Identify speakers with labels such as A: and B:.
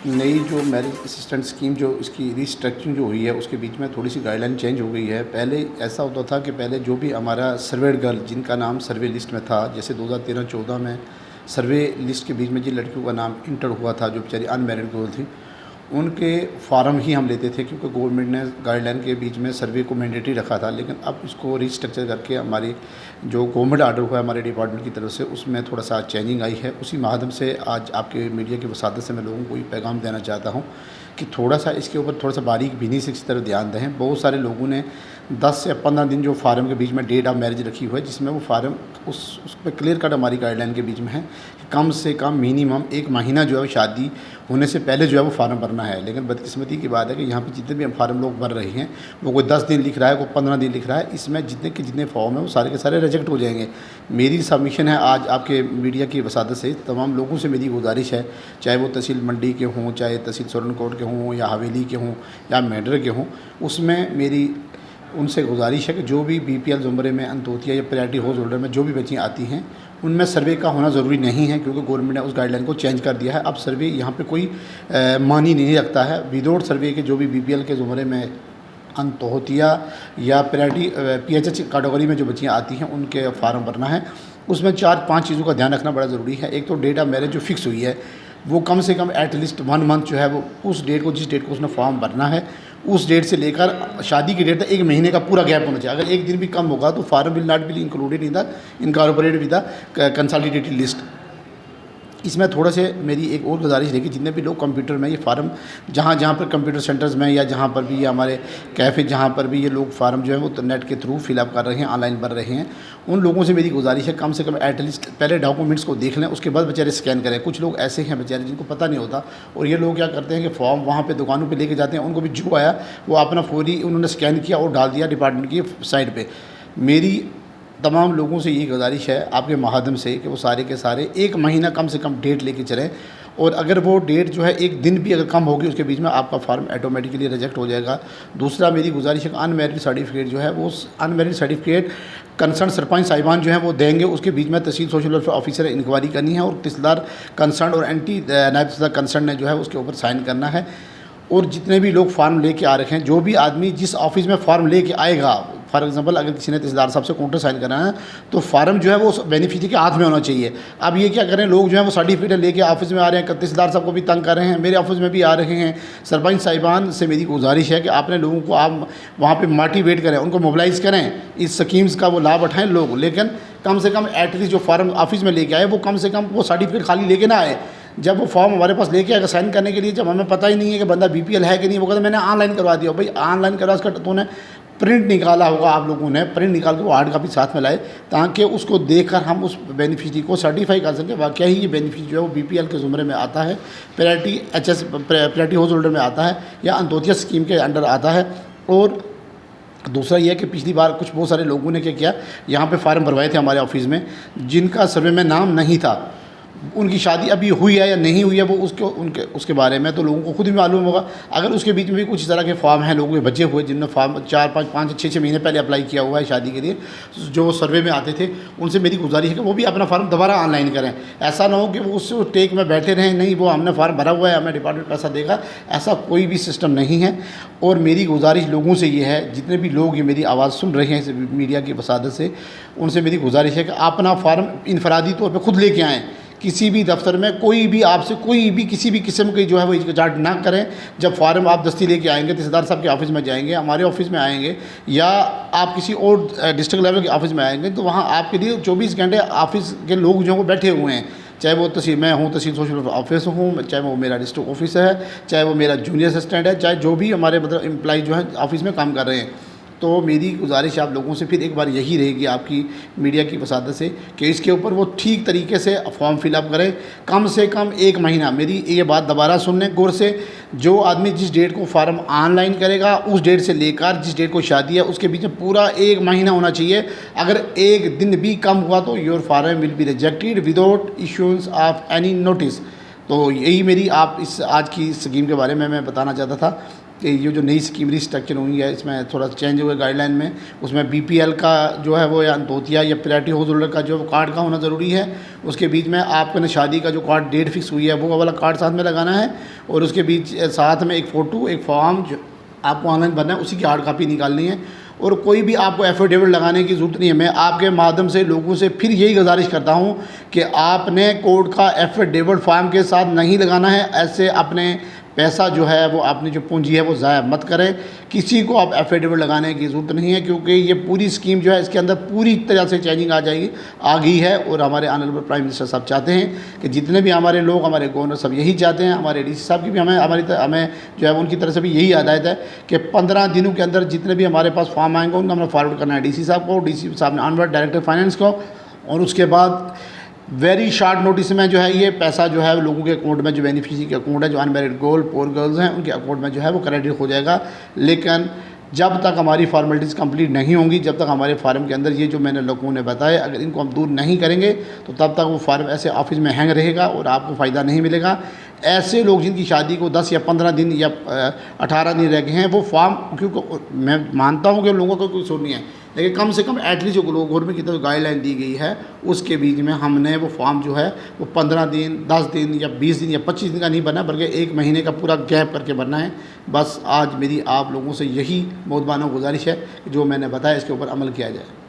A: नई जो marriage assistant scheme जो इसकी रिस्ट्रक्चरिंग जो हुई है उसके बीच में थोड़ी सी गाइडलाइन चेंज हो गई है। पहले ऐसा होता था कि पहले जो भी हमारा सर्वेड गर्ल जिनका नाम सर्वे लिस्ट में था, जैसे 2013-14 में सर्वे लिस्ट के बीच में जिन लड़कियों का नाम इंटर हुआ था जो बेचारी अनमैरिड गर्ल थी, उनके फार्म ही हम लेते थे क्योंकि गवर्नमेंट ने गाइडलाइन के बीच में सर्वे को मैंडेटरी रखा था। लेकिन अब इसको रिस्ट्रक्चर करके हमारी जो गवर्नमेंट आर्डर हुआ है हमारे डिपार्टमेंट की तरफ से, उसमें थोड़ा सा चेंजिंग आई है। उसी माध्यम से आज आपके मीडिया की वसादत से मैं लोगों को ये पैगाम देना चाहता हूँ कि थोड़ा सा इसके ऊपर थोड़ा सा बारीक बीनी से इस तरफ ध्यान दें। बहुत सारे लोगों ने 10 से 15 दिन जो फार्म के बीच में डेट ऑफ मैरिज रखी हुई है, जिसमें वो फार्म उस पर क्लियर कट हमारी गाइडलाइन के बीच में है कि कम से कम मिनिमम 1 महीना जो है शादी होने से पहले जो है वो फार्म भरना है। लेकिन बदकिस्मती की बात है कि यहाँ पे जितने भी फार्म लोग भर रहे हैं वो कोई 10 दिन लिख रहा है, कोई 15 दिन लिख रहा है। इसमें जितने के जितने फॉर्म हैं वो सारे के सारे रिजेक्ट हो जाएंगे। मेरी सबमिशन है आज आपके मीडिया की वसादत से तमाम लोगों से मेरी गुजारिश है, चाहे वो तहसील मंडी के हों, चाहे तहसील सोरनकोट के हों, या हवेली के हों, या मेडर के हों, उसमें मेरी उनसे गुजारिश है कि जो भी बीपीएल ज़ुमरे में, अंत्योदय या प्रायोरिटी हाउस होल्डर में जो भी बच्चियाँ आती हैं उनमें सर्वे का होना ज़रूरी नहीं है, क्योंकि गवर्नमेंट ने उस गाइडलाइन को चेंज कर दिया है। अब सर्वे यहाँ पे कोई मानी नहीं रखता है। विदाउट सर्वे के जो भी बीपीएल के ज़ुमरे में अंत्योदय या प्रायोरिटी पीएचएच कैटेगरी में जो बच्चियाँ आती हैं उनके फार्म भरना है। उसमें 4-5 चीज़ों का ध्यान रखना बड़ा ज़रूरी है। एक तो डेट ऑफ मैरिज जो फिक्स हुई है वो कम से कम एटलीस्ट 1 मंथ जो है वो उस डेट को, जिस डेट को उसने फॉर्म भरना है उस डेट से लेकर शादी की डेट तक 1 महीने का पूरा गैप होना चाहिए। अगर 1 दिन भी कम होगा तो form will not be included in the incorporated with the consolidated list. इसमें थोड़ा से मेरी एक और गुजारिश रहेगी, जितने भी लोग कंप्यूटर में ये फार्म जहाँ जहाँ पर कंप्यूटर सेंटर्स में या जहाँ पर भी ये हमारे कैफ़े जहाँ पर भी ये लोग फार्म जो है वो तो नेट के थ्रू फिलअप कर रहे हैं, ऑनलाइन भर रहे हैं, उन लोगों से मेरी गुजारिश है कम से कम एटलीस्ट पहले डॉक्यूमेंट्स को देख लें, उसके बाद बेचारे स्कैन करें। कुछ लोग ऐसे हैं बेचारे जिनको पता नहीं होता और ये लोग क्या करते हैं कि फॉर्म वहाँ पर दुकानों पर लेके जाते हैं, उनको भी जो आया वो अपना फौरी उन्होंने स्कैन किया और डाल दिया डिपार्टमेंट की साइट पर। मेरी तमाम लोगों से ये गुजारिश है आपके माध्यम से कि वो सारे के सारे 1 महीना कम से कम डेट लेके चलें, और अगर वो डेट जो है 1 दिन भी अगर कम होगी उसके बीच में आपका फार्म ऑटोमेटिकली रिजेक्ट हो जाएगा। दूसरा मेरी गुजारिश है कि अनमैरिड सर्टिफिकेट जो है वो अनमैरिड सर्टिफिकेट कंसर्न सरपंच साहिबान जो है वो देंगे। उसके बीच में तहसील सोशल वेलफेयर ऑफिसर इंक्वायरी करनी है और तहसीलदार कंसर्न और एंटी नायब तहसीलदार कंसर्न ने जो है उसके ऊपर साइन करना है। और जितने भी लोग फार्म लेके आ रखे हैं, जो भी आदमी जिस ऑफिस में फार्म लेके आएगा, फॉर एग्जांपल अगर किसी ने तहसीलदार साहब से काउंटर साइन कराना है तो फार्म जो है वो बेनिफिशियरी के हाथ में होना चाहिए। अब ये क्या करें, लोग जो है वो सर्टिफिकेट लेके ऑफिस में आ रहे हैं, तहसीलदार साहब को भी तंग कर रहे हैं, मेरे ऑफिस में भी आ रहे हैं। सरपंच साहिबान से मेरी गुजारिश है कि आपने लोगों को आप वहाँ पर मोटिवेट करें, उनको मोबिलाइज़ करें, इस स्कीम्स का वो लाभ उठाएँ लोग। लेकिन कम से कम एटलीस्ट जो फार्म ऑफिस में लेके आए वो कम से कम वो सर्टिफिकेट खाली लेके ना आए। जब वो फॉर्म हमारे पास लेके आएगा साइन करने के लिए, जब हमें पता ही नहीं है कि बंदा बीपीएल है कि नहीं, वो कहता मैंने ऑनलाइन करवा दिया। भाई ऑनलाइन करवा, उसका तूने प्रिंट निकाला होगा, आप लोगों ने प्रिंट निकाल के वो हार्ड कॉपी साथ में लाए ताकि उसको देखकर हम उस बेनिफिशियरी को सर्टिफाई कर सकें वाकई ही ये बेनिफिशियरी जो है वो बीपीएल के ज़ुमरे में आता है, प्रायोरिटी हाउस होल्डर में आता है या अंत्योदय स्कीम के अंडर आता है। और दूसरा ये है कि पिछली बार बहुत सारे लोगों ने क्या किया, यहाँ पे फार्म भरवाए थे हमारे ऑफिस में, जिनका सर्वे में नाम नहीं था, उनकी शादी अभी हुई है या नहीं हुई है वो उसके बारे में तो लोगों को खुद भी मालूम होगा। अगर उसके बीच में भी कुछ इस तरह के फॉर्म हैं लोगों के बचे हुए जिनने फॉर्म 4-5-5-6 महीने पहले अप्लाई किया हुआ है शादी के लिए, जो सर्वे में आते थे, उनसे मेरी गुजारिश है कि वो भी अपना फार्म दोबारा ऑनलाइन करें। ऐसा ना हो कि वो उस टेक में बैठे रहें, नहीं वो हमने फार्म भरा हुआ है, हमें डिपार्टमेंट पैसा देगा, ऐसा कोई भी सिस्टम नहीं है। और मेरी गुजारिश लोगों से ये है, जितने भी लोग ये मेरी आवाज़ सुन रहे हैं मीडिया की वसादत से, उनसे मेरी गुजारिश है कि अपना फार्म इनफरादी तौर पर खुद लेके आएँ। किसी भी दफ्तर में कोई भी आपसे कोई भी किसी भी किस्म की जो है वो हिचकिचाहट ना करें। जब फार्म आप दस्ती लेके आएंगे, तहसीलदार साहब के ऑफिस में जाएंगे, हमारे ऑफिस में आएंगे, या आप किसी और डिस्ट्रिक्ट लेवल के ऑफिस में आएंगे, तो वहाँ आपके लिए 24 घंटे ऑफिस के लोग जो वो बैठे हुए हैं, चाहे वो तहसील मैं हूँ, तहसील सोशल वेलफेयर ऑफिस हूँ, चाहे वो मेरा डिस्ट्रिक्ट ऑफिस है, चाहे वो मेरा जूनियर असिस्टेंट है, चाहे जो भी हमारे मतलब एम्प्लॉय जो है ऑफिस में काम कर रहे हैं। तो मेरी गुजारिश आप लोगों से फिर एक बार यही रहेगी आपकी मीडिया की वसादत से कि इसके ऊपर वो ठीक तरीके से फॉर्म फिलअप करें, कम से कम 1 महीना। मेरी ये बात दोबारा सुन लें गौर से, जो आदमी जिस डेट को फार्म ऑनलाइन करेगा उस डेट से लेकर जिस डेट को शादी है उसके बीच में पूरा 1 महीना होना चाहिए। अगर 1 दिन भी कम हुआ तो your form will be rejected without issuance of any notice. तो यही मेरी आप इस आज की स्कीम के बारे में मैं बताना चाहता था कि ये जो नई स्कीम रिस्ट्रक्चर हुई है इसमें थोड़ा चेंज हुआ गाइडलाइन में, उसमें बीपीएल का जो है वो या दोतिया या प्रायोरिटी हाउस होल्डर का जो कार्ड का होना ज़रूरी है। उसके बीच में आपको ना शादी का जो कार्ड डेट फिक्स हुई है वो वाला कार्ड साथ में लगाना है, और उसके बीच साथ में एक फ़ोटो, एक फॉर्म जो आपको ऑनलाइन भरना है, उसी की हार्ड कापी निकालनी है। और कोई भी आपको एफिडेविट लगाने की ज़रूरत नहीं है। मैं आपके माध्यम से लोगों से फिर यही गुजारिश करता हूं कि आपने कोर्ट का एफिडेविट फॉर्म के साथ नहीं लगाना है। ऐसे अपने पैसा जो है वो आपने जो पूंजी है वो ज़ाया मत करें। किसी को आप एफिडेविट लगाने की ज़रूरत नहीं है, क्योंकि ये पूरी स्कीम जो है इसके अंदर पूरी तरह से चेंजिंग आ गई है। और हमारे ऑनरेबल प्राइम मिनिस्टर साहब चाहते हैं कि जितने भी हमारे लोग, हमारे गवर्नर सब यही चाहते हैं, हमारे डीसी साहब की भी हमें जो है उनकी तरफ से भी यही हदायत है कि 15 दिनों के अंदर जितने भी हमारे पास फॉर्म आएंगे उनको हमने फॉरवर्ड करना है डीसी साहब को, डीसी साहब ने ऑनवर्ड डायरेक्टर फाइनेंस को, और उसके बाद वेरी शॉर्ट नोटिस में जो है ये पैसा जो है लोगों के अकाउंट में, जो बेनिफिशियरी के अकाउंट है, जो अनमैरिड गोल्ड पोर गर्ल्स हैं उनके अकाउंट में जो है वो क्रेडिट हो जाएगा। लेकिन जब तक हमारी फॉर्मेलिटीज़ कंप्लीट नहीं होंगी, जब तक हमारे फार्म के अंदर ये जो मैंने लोगों ने बताया, अगर इनको हम दूर नहीं करेंगे तो तब तक वो फार्म ऐसे ऑफिस में हैंग रहेगा और आपको फ़ायदा नहीं मिलेगा। ऐसे लोग जिनकी शादी को 10 या 15 दिन या 18 दिन रह गए हैं, वो फॉर्म, क्योंकि मैं मानता हूँ कि लोगों का कोई सुन नहीं है, लेकिन कम से कम एटलीस्ट जो गवर्नमेंट की तरफ गाइडलाइन दी गई है उसके बीच में हमने वो फॉर्म जो है वो 15 दिन, 10 दिन या 20 दिन या 25 दिन का नहीं भरना, बल्कि 1 महीने का पूरा गैप करके भरना है। बस आज मेरी आप लोगों से यही बहुत गुजारिश है कि जो मैंने बताया इसके ऊपर अमल किया जाए।